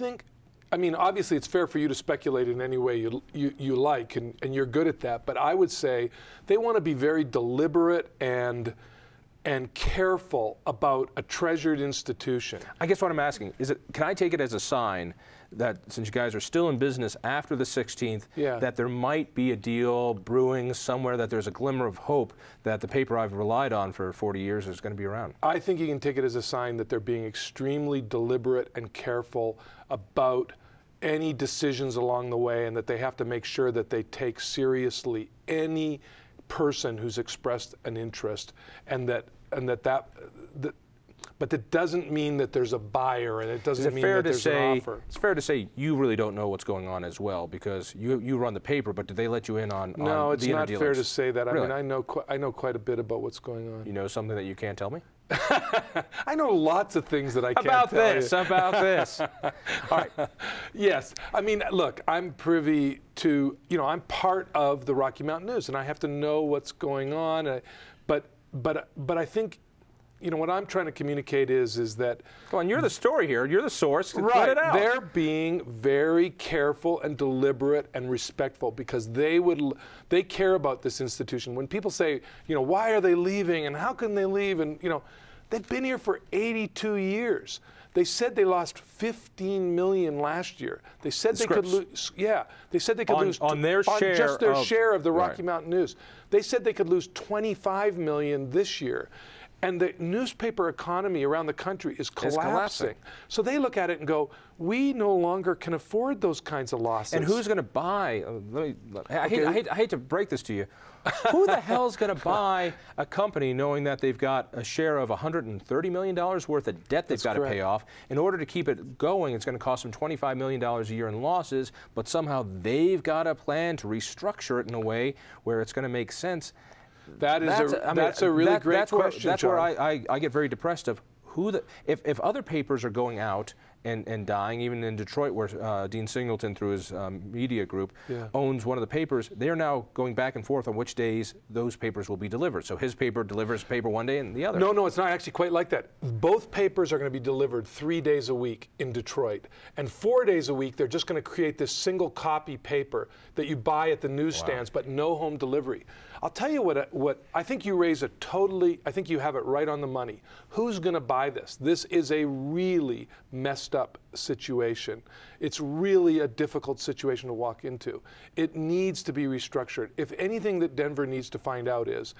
think, I mean, obviously it's fair for you to speculate in any way you like, and you're good at that, but I would say they want to be very deliberate and careful about a treasured institution. I guess what I'm asking is, can I take it as a sign that since you guys are still in business after the 16th, that there might be a deal brewing somewhere, that there's a glimmer of hope that the paper I've relied on for 40 years is going to be around? I think you can take it as a sign that they're being extremely deliberate and careful about any decisions along the way, and that they have to make sure that they take seriously any person who's expressed an interest, but that doesn't mean that there's a buyer, and it doesn't mean that there's an offer. It's fair to say you really don't know what's going on as well, because you run the paper, but did they let you in on No, it's not fair to say that. Really? I mean, I know quite a bit about what's going on. You know something that you can't tell me? I know lots of things that I can't tell you. About this. All right. Yes. I mean, look, I'm privy to, I'm part of the Rocky Mountain News, and I have to know what's going on. But I think, what I'm trying to communicate is that... Come on, you're the story here. You're the source. Right. Let it out. They're being very careful and deliberate and respectful, because they care about this institution. When people say, why are they leaving and how can they leave? And, they've been here for 82 years. They said they lost $15 million last year. They said they could lose. Yeah, they said they could lose on their share, just their share of the Rocky Mountain News. They said they could lose $25 million this year, and the newspaper economy around the country is collapsing. So they look at it and go, we no longer can afford those kinds of losses. And who's going to buy? I hate to break this to you. Who the hell's going to buy a company knowing that they've got a share of $130 million worth of debt they've got to pay off? In order to keep it going, it's going to cost them $25 million a year in losses, but somehow they've got a plan to restructure it in a way where it's going to make sense. That's a really great question, That's where I get very depressed of if other papers are going out and dying, even in Detroit, where Dean Singleton, through his media group, owns one of the papers, they're now going back and forth on which days those papers will be delivered. So his paper delivers paper one day and the other. No, it's not actually quite like that. Both papers are going to be delivered 3 days a week in Detroit. And 4 days a week, they're just going to create this single copy paper that you buy at the newsstands, but no home delivery. I'll tell you what I think you raise I think you have it right on the money. Who's going to buy this? This is a really messed up situation. It's really a difficult situation to walk into. It needs to be restructured. If anything that Denver needs to find out is,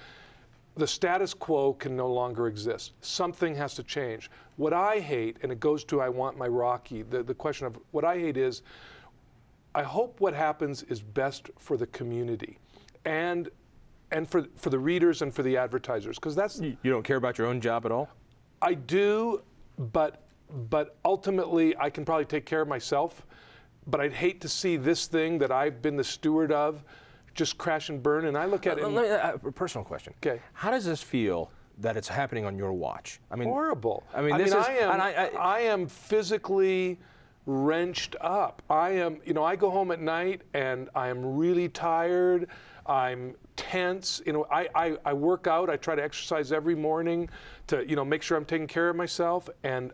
the status quo can no longer exist. Something has to change. What I hate, and it goes to I want my Rocky, the question of what I hate is, I hope what happens is best for the community and for the readers and for the advertisers, because that's... You don't care about your own job at all? I do, but ultimately I can probably take care of myself. But I'd hate to see this thing that I've been the steward of just crash and burn. And I look at it... A personal question. Okay. How does this feel that it's happening on your watch? I mean, horrible. I am physically wrenched up. I go home at night and I am really tired. I'm tense. I work out. I try to exercise every morning to, make sure I'm taking care of myself. And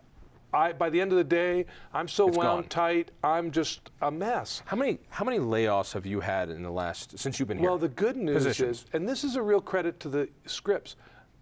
by the end of the day, I'm so wound tight. I'm just a mess. How many layoffs have you had in the since you've been here? Well, the good news is, and this is a real credit to the Scripps,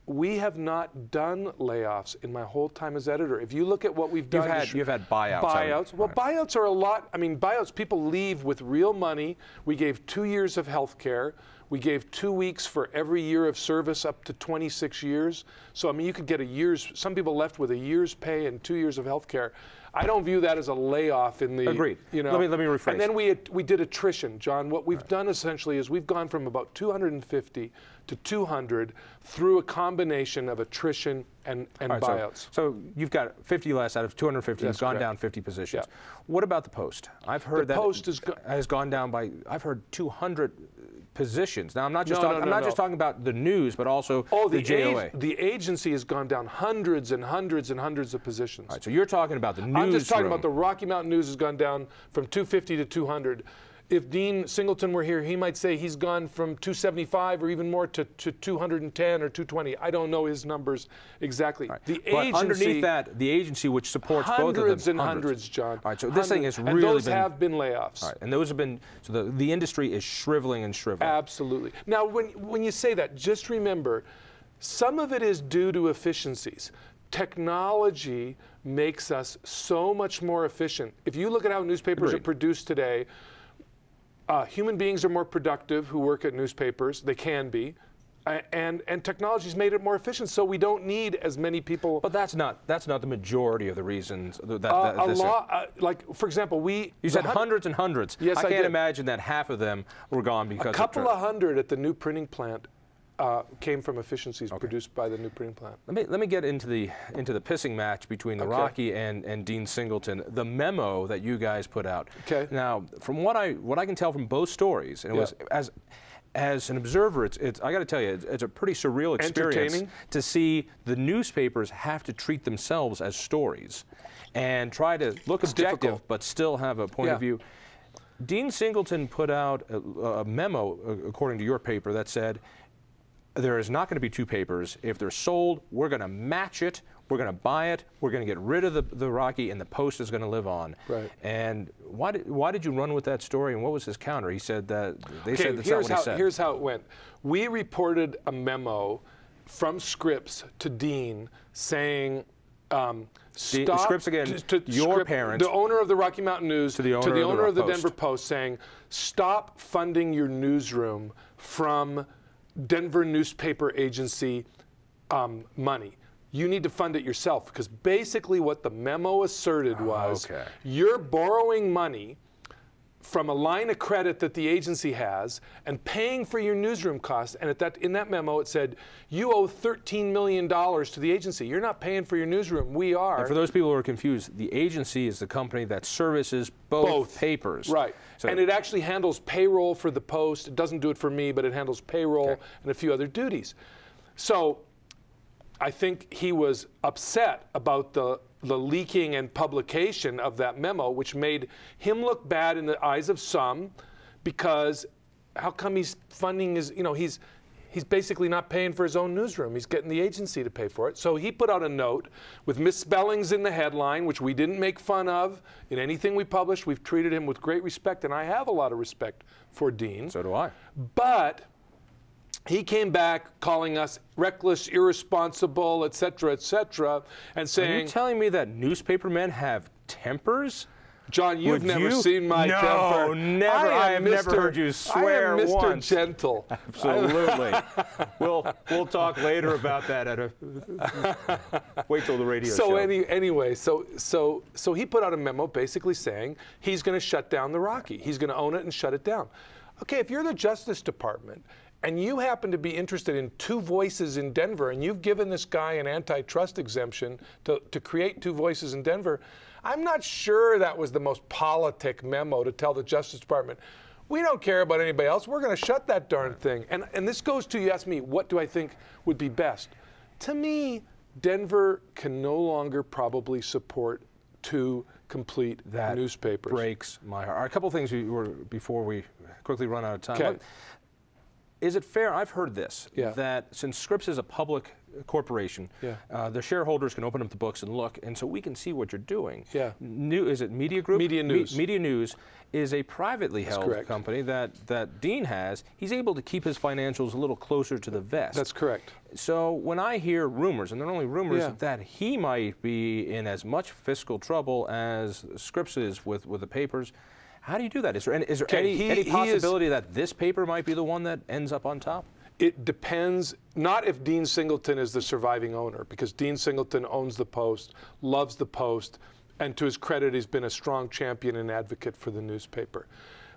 we have not done layoffs in my whole time as editor. If you look at what we've done, you've had buyouts. Buyouts. Well, buyouts are a lot. I mean, buyouts. People leave with real money. We gave 2 years of health care. We gave 2 weeks for every year of service up to 26 years. So I mean, you could get a year's. Some people left with a year's pay and 2 years of health care. I don't view that as a layoff in the. Agreed. Let me rephrase. And then we did attrition, John. What we've done essentially is we've gone from about 250 to 200 through a combination of attrition and buyouts. So you've got 50 less out of 250. You've gone down 50 positions. Yeah. What about the Post? I've heard that Post has gone down by. I've heard 200 positions. Now I'm not just just talking about the news, but also the JOA. The agency has gone down hundreds and hundreds and hundreds of positions. All right, so you're talking about the news. I'm just talking about the Rocky Mountain News has gone down from 250 to 200. if Dean Singleton were here, he might say he's gone from 275 or even more to 210 or 220. I don't know his numbers exactly. Right. The but agency, underneath that, the agency which supports both of them. Hundreds and hundreds, John. All right, so this thing has really and those been, have been layoffs. All right, and those have been, so the industry is shriveling and shriveling. Absolutely. Now, when you say that, just remember, some of it is due to efficiencies. Technology makes us so much more efficient. If you look at how newspapers are produced today, human beings are more productive who work at newspapers. They can be. And technology's made it more efficient, so we don't need as many people. But that's not the majority of the reasons. Like, for example, you said hundreds and hundreds. Yes, I can't imagine that half of them were gone because a couple of hundred at the new printing plant came from efficiencies produced by the new printing plant. Let me get into the pissing match between the Rocky and Dean Singleton. The memo that you guys put out. Okay. Now, from what I can tell from both stories, and it was as an observer, I got to tell you, it's a pretty surreal experience to see the newspapers have to treat themselves as stories and try to look objective but still have a point of view. Dean Singleton put out a memo, according to your paper, that said, there is not going to be two papers. If they're sold, we're going to match it. We're going to buy it. We're going to get rid of the Rocky, and the Post is going to live on. Right. And why did you run with that story? And what was his counter? He said that they said that's not what he said. Here's how it went. We reported a memo from Scripps to Dean saying, stop. Scripps again. Your parent, the owner of the Rocky Mountain News, to the owner of the Denver Post, saying, stop funding your newsroom from Denver newspaper agency money. You need to fund it yourself, because basically what the memo asserted was you're borrowing money from a line of credit that the agency has and paying for your newsroom costs. And in that memo it said, you owe $13 million to the agency. You're not paying for your newsroom. We are. And for those people who are confused, the agency is the company that services both papers. Right. So, and it actually handles payroll for the Post. It doesn't do it for me, but it handles payroll and a few other duties. So I think he was upset about the leaking and publication of that memo, which made him look bad in the eyes of some, because how come he's funding his, he's basically not paying for his own newsroom. He's getting the agency to pay for it. So he put out a note with misspellings in the headline, which we didn't make fun of in anything we published. We've treated him with great respect, and I have a lot of respect for Dean. So do I. But he came back calling us reckless, irresponsible, et cetera, and saying... Are you telling me that newspapermen have tempers? John, you've never seen my temper. No, never. I have never heard you swear once. I am Mr. once. Gentle. Absolutely. We'll talk later about that wait till the radio show. Anyway, so he put out a memo basically saying he's going to shut down the Rocky. He's going to own it and shut it down. Okay, if you're the Justice Department and you happen to be interested in two voices in Denver, and you've given this guy an antitrust exemption to create two voices in Denver, I'm not sure that was the most politic memo to tell the Justice Department, we don't care about anybody else, we're going to shut that darn thing. And this goes to, you ask me, what do I think would be best? To me, Denver can no longer probably support two complete newspapers. That breaks my heart. A couple things before we quickly run out of time. Okay. Is it fair, I've heard this, that since Scripps is a public corporation, the shareholders can open up the books and look, and so we can see what you're doing. Is it Media Group? Media News. Media News is a privately held company that Dean has. He's able to keep his financials a little closer to the vest. That's correct. So when I hear rumors, and they're only rumors, that he might be in as much fiscal trouble as Scripps is with the papers, how do you do that? Is there any possibility that this paper might be the one that ends up on top? It depends, not if Dean Singleton is the surviving owner, because Dean Singleton owns the Post, loves the Post, and to his credit, he's been a strong champion and advocate for the newspaper.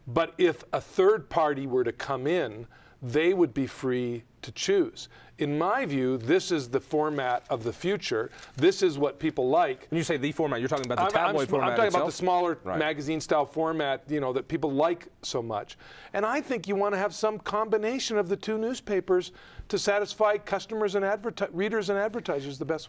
But if a third party were to come in, they would be free to choose. In my view, this is the format of the future. This is what people like. When you say the format, you're talking about the tabloid format I'm talking itself? about the smaller magazine-style format, that people like so much. And I think you want to have some combination of the two newspapers to satisfy customers and readers and advertisers the best way.